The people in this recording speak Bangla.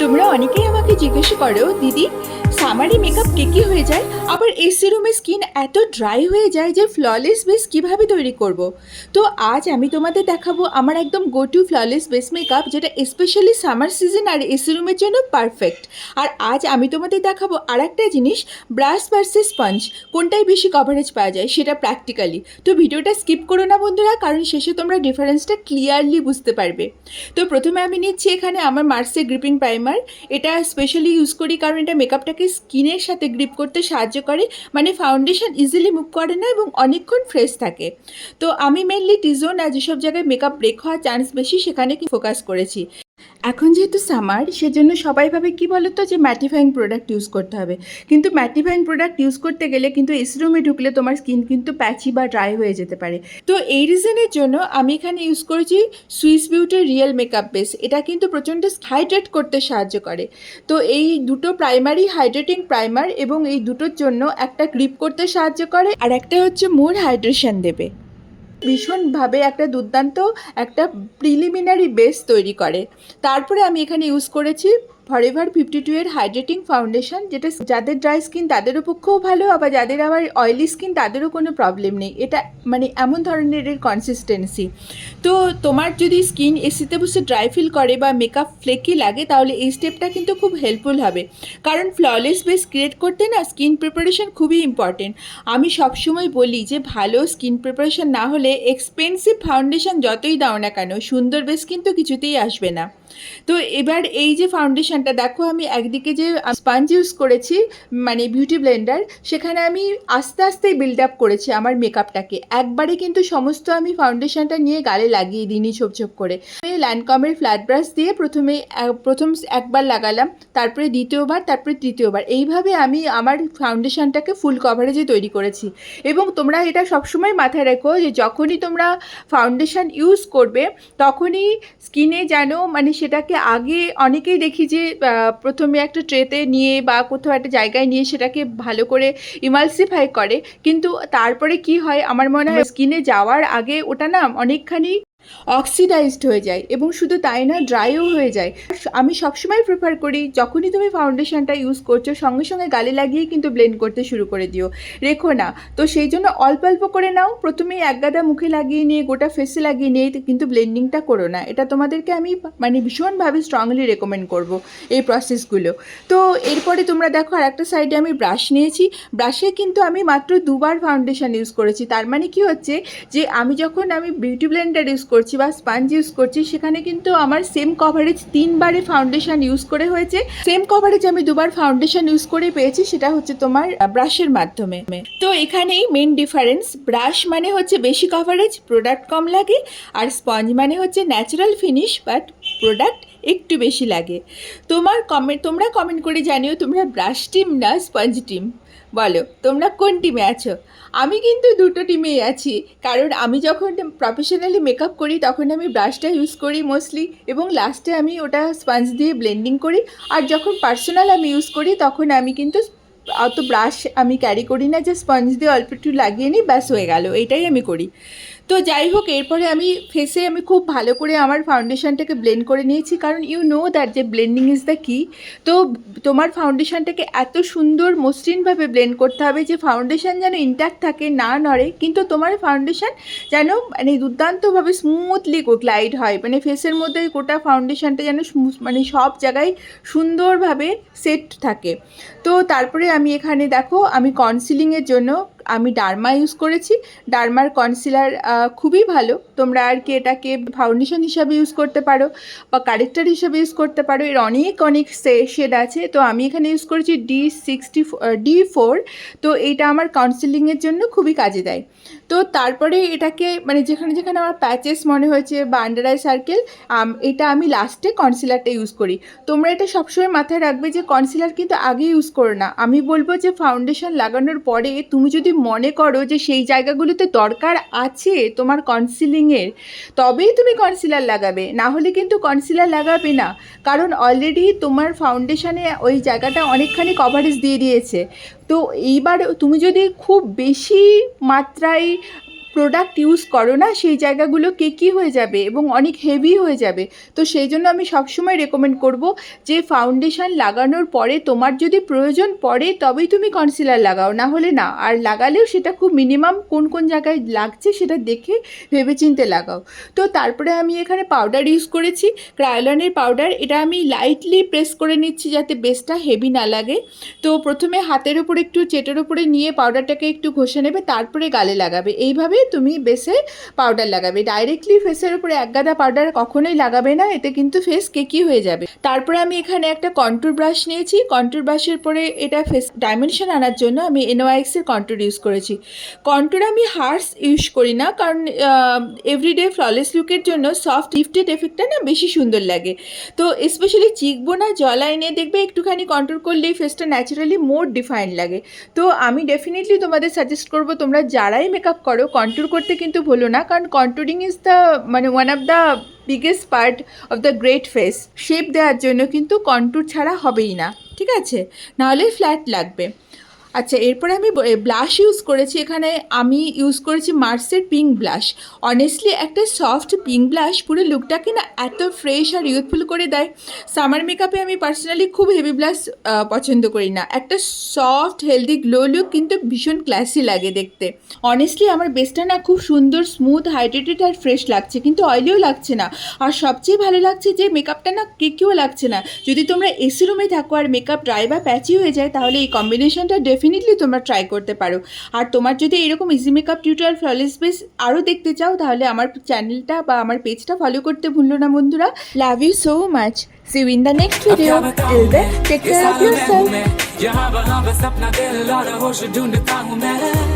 তোমরা অনেকেই আমাকে জিজ্ঞেস করো, দিদি সামারে মেকআপ কেকি হয়ে যায়, আবার এসি রুমে স্কিন এত ড্রাই হয়ে যায় যে ফ্ললেস বেস কিভাবে তৈরি করব। তো আজ আমি তোমাদের দেখাবো আমার একদম go to flawless base makeup, যেটা স্পেশালি সামার সিজন আর এসি রুমের জন্য পারফেক্ট। আর আজ আমি তোমাদের দেখাবো আর একটা জিনিস, ব্রাশ ভার্সেস স্পঞ্জ কোনটাই বেশি কভারেজ পাওয়া যায় সেটা প্র্যাকটিক্যালি। তো ভিডিওটা স্কিপ করো না বন্ধুরা, কারণ শেষে তোমরা ডিফারেন্সটা ক্লিয়ারলি বুঝতে পারবে। তো প্রথমে আমি নিচ্ছি এখানে আমার মার্সের গ্রিপিং প্রাইমার। এটা স্পেশালি ইউজ করি কারণ এটা মেকআপটাকে স্কিনের সাথে গ্রিপ করতে সাহায্য করে, মানে ফাউন্ডেশন ইজিলি মুভ করে না এবং অনেকক্ষণ ফ্রেশ থাকে। তো আমি মেনলি টিজোন আর যেসব জায়গায় মেকআপ ব্রেক হওয়ার চান্স বেশি সেখানে ফোকাস করেছি। এখন যেহেতু সামার, সেজন্য সবাই ভাবে কী বলো তো, যে ম্যাটিফাইং প্রোডাক্ট ইউজ করতে হবে। কিন্তু ম্যাটিফাইং প্রোডাক্ট ইউজ করতে গেলে কিন্তু এসি রুমে ঢুকলে তোমার স্কিন কিন্তু প্যাচি বা ড্রাই হয়ে যেতে পারে। তো এই রিজনের জন্য আমি এখানে ইউজ করেছি সুইস বিউটির রিয়েল মেকআপ বেস। এটা কিন্তু প্রচণ্ড হাইড্রেট করতে সাহায্য করে। তো এই দুটো প্রাইমারি হাইড্রেটিং প্রাইমার, এবং এই দুটোর জন্য একটা গ্রিপ করতে সাহায্য করে আর একটা হচ্ছে মোর হাইড্রেশন দেবে। ভীষণভাবে একটা দুর্দান্ত একটা প্রিলিমিনারি বেস তৈরি করে। তারপরে আমি এখানে ইউজ করেছি ফরএভার 52 এর হাইড্রেটিং ফাউন্ডেশন, যেটা যাদের ড্রাই স্কিন তাদেরও পক্ষেও ভালো, আবার যাদের আবার অয়েলি স্কিন তাদেরও কোনো প্রবলেম নেই। এটা মানে এমন ধরনের এর কনসিস্টেন্সি। তো তোমার যদি স্কিন এসিতে বসে ড্রাই ফিল করে বা মেকআপ ফ্লেকি লাগে, তাহলে এই স্টেপটা কিন্তু খুব হেল্পফুল হবে। কারণ ফ্ললেস বেস ক্রিয়েট করতে না স্কিন প্রিপারেশন খুবই ইম্পর্টেন্ট। আমি সবসময় বলি যে ভালো স্কিন প্রিপারেশন না হলে এক্সপেন্সিভ ফাউন্ডেশন যতই দাও না কেন, সুন্দর বেস কিন্তু কিছুতেই আসবে না। তো এবার এই যে ফাউন্ডেশনটা দেখো, আমি একদিকে যে স্পঞ্জ ইউজ করেছি মানে বিউটি ব্লেন্ডার, সেখানে আমি আস্তে আস্তেই বিল্ড আপ করেছি আমার মেকআপটাকে। একবারে কিন্তু সমস্ত আমি ফাউন্ডেশনটা নিয়ে গালে লাগিয়ে দিইনি ছোপ ছোপ করে। আমি ল্যান্ডকমের ফ্ল্যাট ব্রাশ দিয়ে প্রথম একবার লাগালাম, তারপরে দ্বিতীয়বার, তারপরে তৃতীয়বার, এইভাবে আমি আমার ফাউন্ডেশনটাকে ফুল কভারেজে তৈরি করেছি। এবং তোমরা এটা সবসময় মাথায় রেখো যে যখনই তোমরা ফাউন্ডেশন ইউজ করবে তখনই স্কিনে যেন মানে সেটাকে আগে অনেকেই দেখি যে প্রথমে একটা ট্রেতে নিয়ে বা কোথাও একটা জায়গায় নিয়ে সেটাকে ভালো করে ইমালসিফাই করে, কিন্তু তারপরে কি হয় আমার মনে হয় স্কিনে যাওয়ার আগে ওটা না অনেকখানি অক্সিডাইজড হয়ে যায়, এবং শুধু তাই না ড্রাইও হয়ে যায়। আমি সবসময় প্রেফার করি যখনই তুমি ফাউন্ডেশনটা ইউজ করছো সঙ্গে সঙ্গে গালে লাগিয়ে কিন্তু ব্লেন্ড করতে শুরু করে দিও, রেখো না। তো সেই জন্য অল্প অল্প করে নাও, প্রথমেই এক গাদা মুখে লাগিয়ে নিয়ে গোটা ফেসে লাগিয়ে নিয়ে কিন্তু ব্লেন্ডিংটা করো না। এটা তোমাদেরকে আমি মানে ভীষণভাবে স্ট্রংলি রেকমেন্ড করব এই প্রসেসগুলো। তো এরপরে তোমরা দেখো আর একটা সাইডে আমি ব্রাশ নিয়েছি। ব্রাশে কিন্তু আমি মাত্র দুবার ফাউন্ডেশন ইউজ করেছি। তার মানে কি হচ্ছে যে আমি যখন বিউটি ব্লেন্ডার ইউজ করছি বা স্পঞ্জ ইউজ করছি, সেখানে কিন্তু আমার সেম কভারেজ 3বারে ফাউন্ডেশন ইউজ করে হয়েছে। সেম কভারেজ আমি 2বার ফাউন্ডেশন ইউজ করে পেয়েছি, সেটা হচ্ছে তোমার ব্রাশের মাধ্যমে। তো এখানেই মেন ডিফারেন্স, ব্রাশ মানে হচ্ছে বেশি কভারেজ, প্রোডাক্ট কম লাগে, আর স্পঞ্জ মানে হচ্ছে ন্যাচারাল ফিনিশ বাট প্রোডাক্ট একটু বেশি লাগে। তোমরা কমেন্ট করে জানিও তোমরা ব্রাশ টিম না স্পঞ্জ টিম। বলো তোমরা কোন টিমে আছো। আমি কিন্তু দুটো টিমেই আছি, কারণ আমি যখন প্রফেশনালি মেকআপ করি তখন আমি ব্রাশটা ইউজ করি মোস্টলি, এবং লাস্টে আমি ওটা স্পঞ্জ দিয়ে ব্লেন্ডিং করি। আর যখন পার্সোনাল আমি ইউজ করি তখন আমি কিন্তু অত ব্রাশ আমি ক্যারি করি না, যে স্পঞ্জ দিয়ে অল্প একটু লাগিয়ে নিই ব্যাস হয়ে গেল, এইটাই আমি করি। তো যাই হোক, এরপরে আমি ফেসে আমি খুব ভালো করে আমার ফাউন্ডেশনটাকে ব্লেন্ড করে নিয়েছি, কারণ ইউ নো দ্যাট যে ব্লেন্ডিং ইজ দ্য কি। তো তোমার ফাউন্ডেশনটাকে এত সুন্দর মসৃণভাবে ব্লেন্ড করতে হবে যে ফাউন্ডেশন যেন ইনট্যাক্ট থাকে, না নড়ে, কিন্তু তোমার ফাউন্ডেশন যেন মানে দুর্দান্তভাবে স্মুথলি গ্লাইড হয়, মানে ফেসের মধ্যে গোটা ফাউন্ডেশনটা যেন মানে সব জায়গায় সুন্দরভাবে সেট থাকে। তো তারপরে আমি এখানে দেখো আমি কনসিলিংয়ের জন্য আমি ডার্মা ইউজ করেছি। ডার্মার কনসিলার খুবই ভালো, তোমরা আর কি এটাকে ফাউন্ডেশন হিসাবে ইউজ করতে পারো বা কারেক্টার হিসাবে ইউজ করতে পারো। এর অনেক শেড আছে। তো আমি এখানে ইউজ করেছি D4। তো এইটা আমার কাউন্সিলিংয়ের জন্য খুবই কাজে দেয়। তো তারপরে এটাকে মানে যেখানে যেখানে আমার প্যাচেস মনে হয়েছে বা আন্ডার আই সার্কেল, এটা আমি লাস্টে কনসিলারটা ইউজ করি। তোমরা এটা সবসময় মাথায় রাখবে যে কনসিলার কিন্তু আগে ইউজ করো না। আমি বলবো যে ফাউন্ডেশন লাগানোর পরে তুমি যদি মনে করো যে সেই জায়গাগুলোতে দরকার আছে তোমার কনসিলিংয়ের, তবেই তুমি কনসিলার লাগাবে, না হলে কিন্তু কনসিলার লাগাবে না। কারণ অলরেডি তোমার ফাউন্ডেশনে ওই জায়গাটা অনেকখানি কভারেজ দিয়ে দিয়েছে। তো এইবার তুমি যদি খুব বেশি মাত্রায় প্রোডাক্ট ইউজ করো না সেই জায়গাগুলো কেকি হয়ে যাবে এবং অনেক হেভি হয়ে যাবে। তো সেই জন্য আমি সবসময় রেকমেন্ড করব যে ফাউন্ডেশন লাগানোর পরে তোমার যদি প্রয়োজন পড়ে তবেই তুমি কনসিলার লাগাও, না হলে না। আর লাগালেও সেটা খুব মিনিমাম কোন কোন জায়গায় লাগছে সেটা দেখে ভেবেচিন্তে লাগাও। তো তারপরে আমি এখানে পাউডার ইউজ করেছি, ক্রায়োলনের পাউডার। এটা আমি লাইটলি প্রেস করে নিচ্ছি যাতে বেসটা হেভি না লাগে। তো প্রথমে হাতের ওপর একটু চেটের ওপরে নিয়ে পাউডারটাকে একটু ঘষে নেবে, তারপরে গালে লাগাবে। এইভাবে তুমি বেসে পাউডার লাগাবে। ডাইরেক্টলি ফেসের উপরে এক গাদা পাউডার কখনোই লাগাবে না, এতে কিন্তু ফেস কেকি হয়ে যাবে। তারপরে আমি এখানে একটা কন্ট্যুর ব্রাশ নিয়েছি। কন্ট্যুর ব্রাশের পরে এটা ফেস ডাইমেনশন আনার জন্য আমি NYX এর কন্ট্যুর ইউজ করেছি। কন্ট্যুর আমি হার্স ইউজ করি না, কারণ এভরিডে ফ্ললেস লুকের জন্য সফট লিফটেড এফেক্টটা না বেশি সুন্দর লাগে। তো স্পেশালি চিকবোন আর জ লাইনে দেখবে একটুখানি কন্ট্যুর করলেই ফেসটা ন্যাচারালি মোর ডিফাইন লাগে। তো আমি ডেফিনেটলি তোমাদের সাজেস্ট করবো তোমরা যারাই মেকআপ করো কন্ট্যুর করতে কিন্তু ভুলো না, কারণ contouring is the one of the biggest part of the great face. Shape দেওয়ার জন্য কিন্তু কন্ট্যুর ছাড়া হবেই না, ঠিক আছে? নাহলে ফ্ল্যাট লাগবে। আচ্ছা, এরপরে আমি ব্লাশ ইউজ করেছি। এখানে আমি ইউজ করেছি মার্সের পিঙ্ক ব্লাশ। অনেস্টলি একটা সফট পিঙ্ক ব্লাশ পুরো লুকটাকে না এত ফ্রেশ আর ইউথফুল করে দেয়। সামার মেকআপে আমি পার্সোনালি খুব হেভি ব্লাশ পছন্দ করি না। একটা সফট হেলদি গ্লো লুক কিন্তু ভীষণ ক্লাসি লাগে দেখতে। অনেস্টলি আমার বেসটা না খুব সুন্দর, স্মুথ, হাইড্রেটেড আর ফ্রেশ লাগছে, কিন্তু অয়েলিও লাগছে না। আর সবচেয়ে ভালো লাগছে যে মেকআপটা না কেকেও লাগছে না। যদি তোমরা এসি রুমে থাকো আর মেকআপ ড্রাই বা প্যাচি হয়ে যায় তাহলে এই কম্বিনেশনটা ডেফিনেটলি তোমরা ট্রাই করতে পারো। আর তোমার যদি এরকম easy makeup tutorial flawless base আরও দেখতে চাও তাহলে আমার চ্যানেলটা বা আমার পেজটা ফলো করতে ভুলো না বন্ধুরা। Love you so much. See you in the next video. Till then, take care of yourself. यहाँ वहाँ बस अपना दिल और होश ढूंढता हूँ मैं।